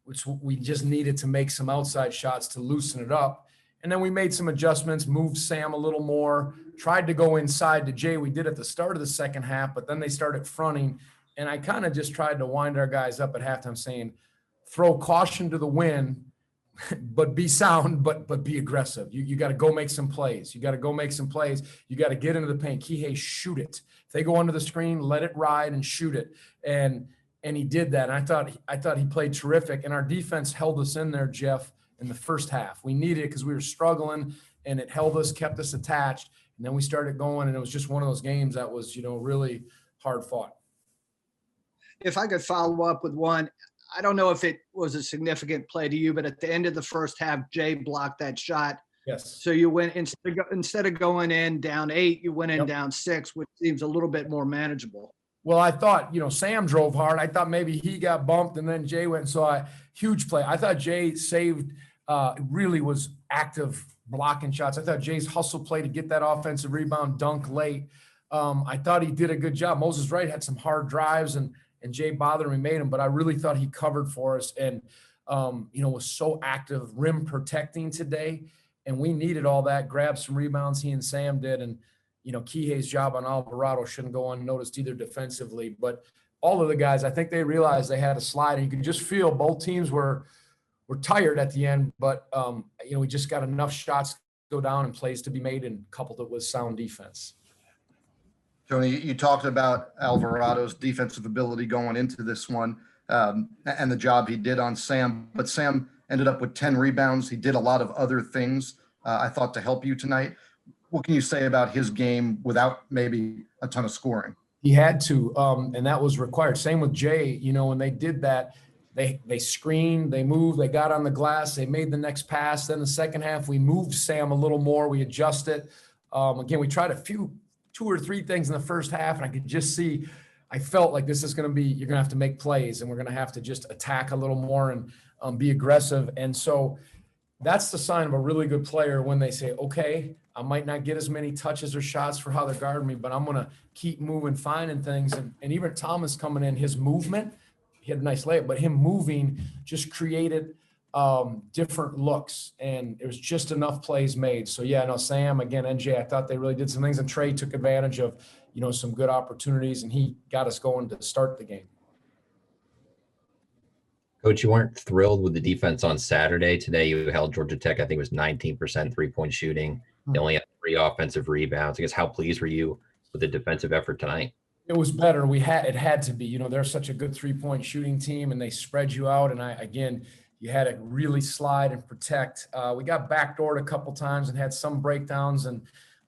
which we just needed to make some outside shots to loosen it up. And then we made some adjustments, moved Sam a little more, tried to go inside to Jay. We did at the start of the second half, but then they started fronting. And I kind of just tried to wind our guys up at halftime saying, throw caution to the wind, but be sound, but be aggressive. You got to go make some plays. You got to go make some plays. You got to get into the paint. Kihei, shoot it. If they go under the screen, let it ride and shoot it. And he did that. And I thought he played terrific. And our defense held us in there, Jeff, in the first half. We needed it because we were struggling, and it held us, kept us attached. And then we started going, and it was just one of those games that was, really hard fought. If I could follow up with one, I don't know if it was a significant play to you, but at the end of the first half, Jay blocked that shot. Yes. So you went, instead of going in down 8, you went in down 6, which seems a little bit more manageable. Well, I thought, Sam drove hard. I thought maybe he got bumped, and then Jay went and saw a huge play. I thought Jay saved, really was active blocking shots. I thought Jay's hustle play to get that offensive rebound dunk late. I thought he did a good job. Moses Wright had some hard drives, and Jay bothered him and made him, but I really thought he covered for us and, was so active rim protecting today. And we needed all that, grabbed some rebounds, he and Sam did. And, Kihei's job on Alvarado shouldn't go unnoticed either defensively. But all of the guys, I think they realized they had a slide. And you could just feel both teams were tired at the end. But, we just got enough shots to go down and plays to be made and coupled it with sound defense. Tony, you talked about Alvarado's defensive ability going into this one and the job he did on Sam. But Sam ended up with 10 rebounds. He did a lot of other things, I thought, to help you tonight. What can you say about his game without maybe a ton of scoring? He had to, and that was required. Same with Jay. When they did that, they screened, they moved, they got on the glass, they made the next pass. Then the second half, we moved Sam a little more. We adjusted. Again, we tried 2 or 3 things in the first half, and I could just see, I felt like this is going to be, you're going to have to make plays, and we're going to have to just attack a little more and be aggressive. And so that's the sign of a really good player when they say, okay, I might not get as many touches or shots for how they're guarding me, but I'm going to keep moving, finding things. And even Thomas coming in, his movement, he had a nice layup, but him moving just created different looks, and it was just enough plays made. So yeah, no, Sam, again, NJ, I thought they really did some things, and Trey took advantage of, some good opportunities, and he got us going to start the game. Coach, you weren't thrilled with the defense on Saturday. Today you held Georgia Tech, I think it was 19% three-point shooting. They only had 3 offensive rebounds. I guess how pleased were you with the defensive effort tonight? It was better. It had to be. They're such a good three-point shooting team, and they spread you out. And you had to really slide and protect. We got backdoored a couple times and had some breakdowns.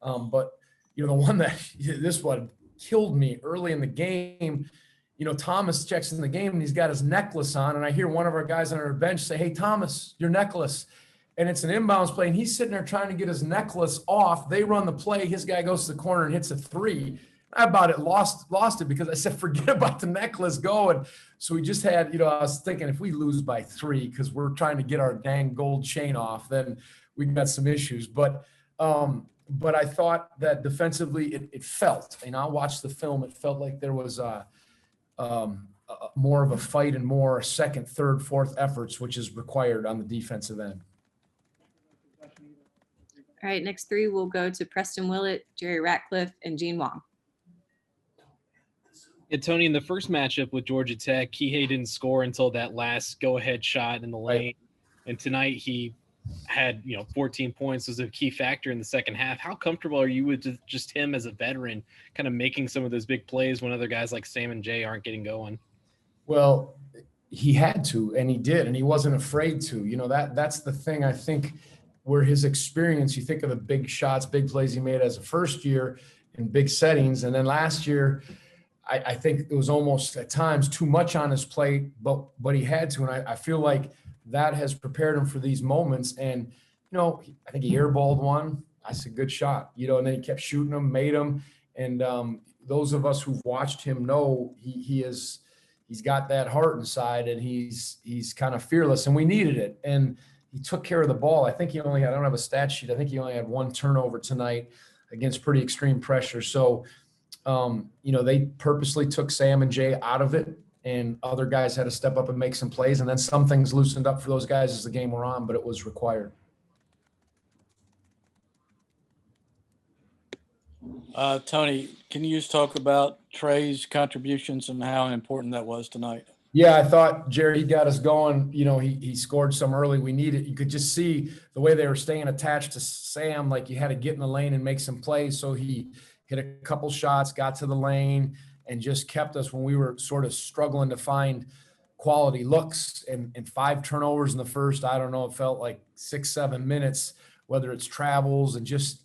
But the one this one killed me early in the game. Thomas checks in the game and he's got his necklace on. And I hear one of our guys on our bench say, "Hey, Thomas, your necklace." And it's an inbounds play. And he's sitting there trying to get his necklace off. They run the play. His guy goes to the corner and hits a 3. I about it lost it because I said, forget about the necklace, go. And so we just had, I was thinking if we lose by 3 because we're trying to get our dang gold chain off, then we got some issues. But I thought that defensively it felt, and I watched the film, it felt like there was more of a fight and more second, third, fourth efforts, which is required on the defensive end. All right, next 3 will go to Preston Willett, Jerry Ratcliffe, and Gene Wong. Yeah, Tony, in the first matchup with Georgia Tech, Kihei didn't score until that last go-ahead shot in the lane. Right. And tonight he had, 14 points, was a key factor in the second half. How comfortable are you with just him as a veteran kind of making some of those big plays when other guys like Sam and Jay aren't getting going? Well, he had to, and he did, and he wasn't afraid to. That's the thing, I think, where his experience, you think of the big shots, big plays he made as a first year in big settings. And then last year, I think it was almost at times too much on his plate, but he had to. And I feel like that has prepared him for these moments. And, I think he airballed one. I said, good shot, and then he kept shooting them, made them. And those of us who've watched him know he's got that heart inside, and he's kind of fearless, and we needed it. And he took care of the ball. I think I don't have a stat sheet. I think he only had 1 turnover tonight against pretty extreme pressure. So, they purposely took Sam and Jay out of it and other guys had to step up and make some plays. And then some things loosened up for those guys as the game wore on, but it was required. Tony, can you just talk about Trey's contributions and how important that was tonight? Yeah, I thought Jerry got us going. You know, he scored some early. We needed. You could just see the way they were staying attached to Sam. Like you had to get in the lane and make some plays. So he hit a couple shots, got to the lane, and just kept us when we were sort of struggling to find quality looks. And 5 turnovers in the first. I don't know. It felt like 6-7 minutes. Whether it's travels and just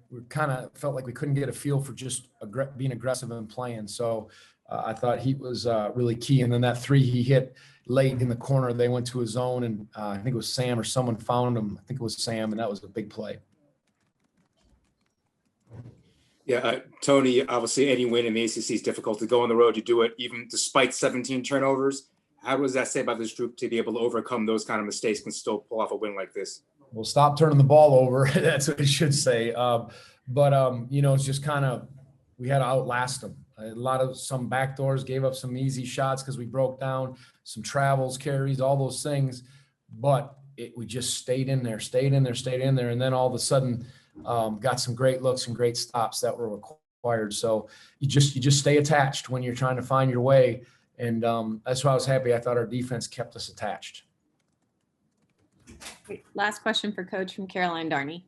we kind of felt like we couldn't get a feel for just being aggressive and playing. So. I thought he was really key. And then that 3 he hit late in the corner, they went to his zone, and I think it was Sam or someone found him. I think it was Sam, and that was a big play. Yeah, Tony, obviously any win in the ACC is difficult. To go on the road, you do it even despite 17 turnovers. How does that say about this group to be able to overcome those kind of mistakes and still pull off a win like this? Well, stop turning the ball over. That's what it should say. You know, it's just kind of we had to outlast them. Some backdoors, gave up some easy shots because we broke down, some travels, carries, all those things. But we just stayed in there. And then all of a sudden got some great looks and great stops that were required. So you just stay attached when you're trying to find your way. And that's why I was happy. I thought our defense kept us attached. Great. Last question for Coach from Caroline Darney.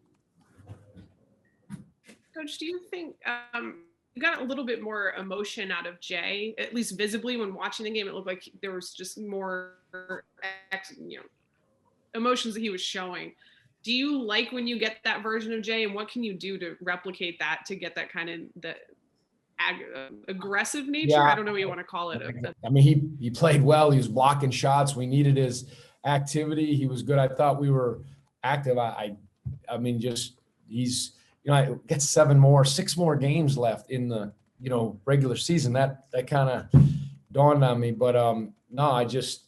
Coach, do you think you got a little bit more emotion out of Jay, at least visibly when watching the game? It looked like there was just more, emotions that he was showing. Do you like when you get that version of Jay, and what can you do to replicate that to get that kind of aggressive nature? Yeah. I don't know what you want to call it. I mean, he played well. He was blocking shots. We needed his activity. He was good. I thought we were active. I mean, just he's. You know, I got 6 more games left in the, regular season. That kind of dawned on me. But no, I just,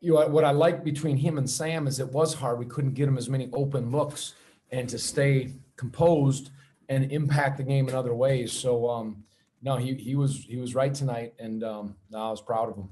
what I like between him and Sam is it was hard. We couldn't get him as many open looks and to stay composed and impact the game in other ways. So no, he was right tonight, and no, I was proud of him.